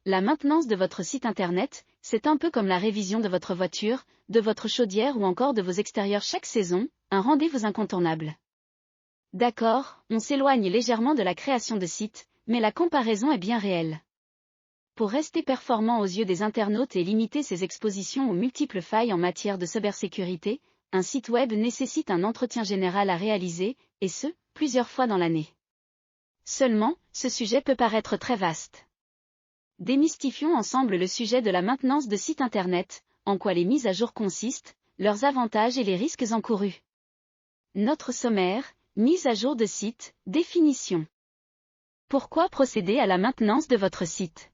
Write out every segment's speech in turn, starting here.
La maintenance de votre site internet, c'est un peu comme la révision de votre voiture, de votre chaudière ou encore de vos extérieurs chaque saison, un rendez-vous incontournable. D'accord, on s'éloigne légèrement de la création de sites, mais la comparaison est bien réelle. Pour rester performant aux yeux des internautes et limiter ses expositions aux multiples failles en matière de cybersécurité, un site web nécessite un entretien général à réaliser, et ce, plusieurs fois dans l'année. Seulement, ce sujet peut paraître très vaste. Démystifions ensemble le sujet de la maintenance de sites internet, en quoi les mises à jour consistent, leurs avantages et les risques encourus. Notre sommaire, mise à jour de site, définition. Pourquoi procéder à la maintenance de votre site?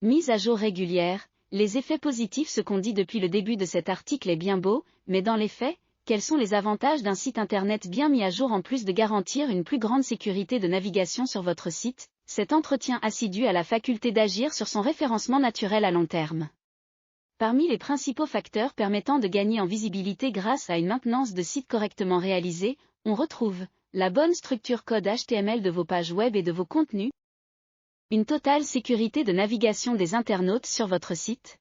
Mise à jour régulière, les effets positifs. Ce qu'on dit depuis le début de cet article est bien beau, mais dans les faits, quels sont les avantages d'un site internet bien mis à jour en plus de garantir une plus grande sécurité de navigation sur votre site? Cet entretien assidu a la faculté d'agir sur son référencement naturel à long terme. Parmi les principaux facteurs permettant de gagner en visibilité grâce à une maintenance de site correctement réalisée, on retrouve la bonne structure code HTML de vos pages web et de vos contenus, une totale sécurité de navigation des internautes sur votre site,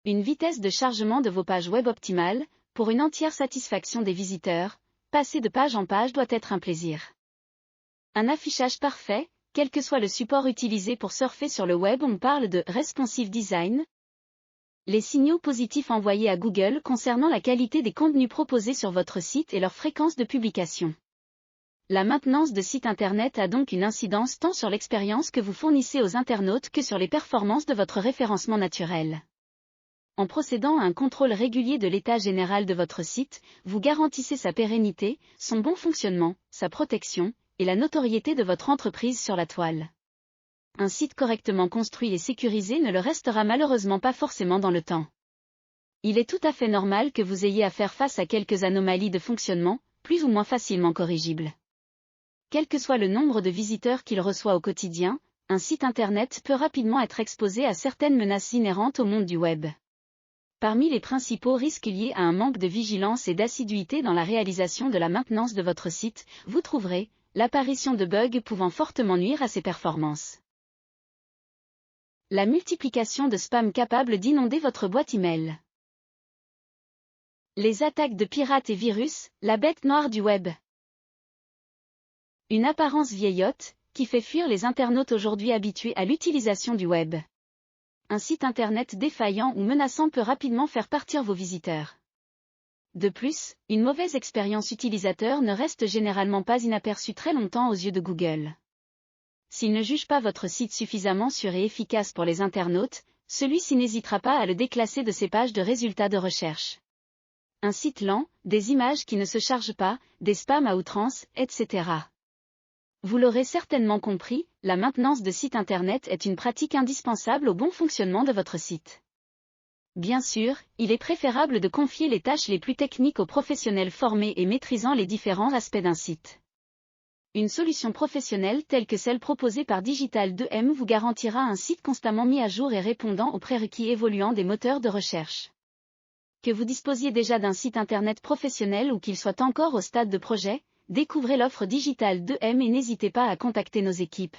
une vitesse de chargement de vos pages web optimale, pour une entière satisfaction des visiteurs, passer de page en page doit être un plaisir. Un affichage parfait, quel que soit le support utilisé pour surfer sur le web. On parle de responsive design. Les signaux positifs envoyés à Google concernant la qualité des contenus proposés sur votre site et leur fréquence de publication. La maintenance de site internet a donc une incidence tant sur l'expérience que vous fournissez aux internautes que sur les performances de votre référencement naturel. En procédant à un contrôle régulier de l'état général de votre site, vous garantissez sa pérennité, son bon fonctionnement, sa protection, et la notoriété de votre entreprise sur la toile. Un site correctement construit et sécurisé ne le restera malheureusement pas forcément dans le temps. Il est tout à fait normal que vous ayez à faire face à quelques anomalies de fonctionnement, plus ou moins facilement corrigibles. Quel que soit le nombre de visiteurs qu'il reçoit au quotidien, un site internet peut rapidement être exposé à certaines menaces inhérentes au monde du web. Parmi les principaux risques liés à un manque de vigilance et d'assiduité dans la réalisation de la maintenance de votre site, vous trouverez l'apparition de bugs pouvant fortement nuire à ses performances. La multiplication de spam capable d'inonder votre boîte email. Les attaques de pirates et virus, la bête noire du web. Une apparence vieillotte, qui fait fuir les internautes aujourd'hui habitués à l'utilisation du web. Un site internet défaillant ou menaçant peut rapidement faire partir vos visiteurs. De plus, une mauvaise expérience utilisateur ne reste généralement pas inaperçue très longtemps aux yeux de Google. S'il ne juge pas votre site suffisamment sûr et efficace pour les internautes, celui-ci n'hésitera pas à le déclasser de ses pages de résultats de recherche. Un site lent, des images qui ne se chargent pas, des spams à outrance, etc. Vous l'aurez certainement compris, la maintenance de site internet est une pratique indispensable au bon fonctionnement de votre site. Bien sûr, il est préférable de confier les tâches les plus techniques aux professionnels formés et maîtrisant les différents aspects d'un site. Une solution professionnelle telle que celle proposée par Digital2M vous garantira un site constamment mis à jour et répondant aux prérequis évoluants des moteurs de recherche. Que vous disposiez déjà d'un site internet professionnel ou qu'il soit encore au stade de projet, découvrez l'offre Digital2M et n'hésitez pas à contacter nos équipes.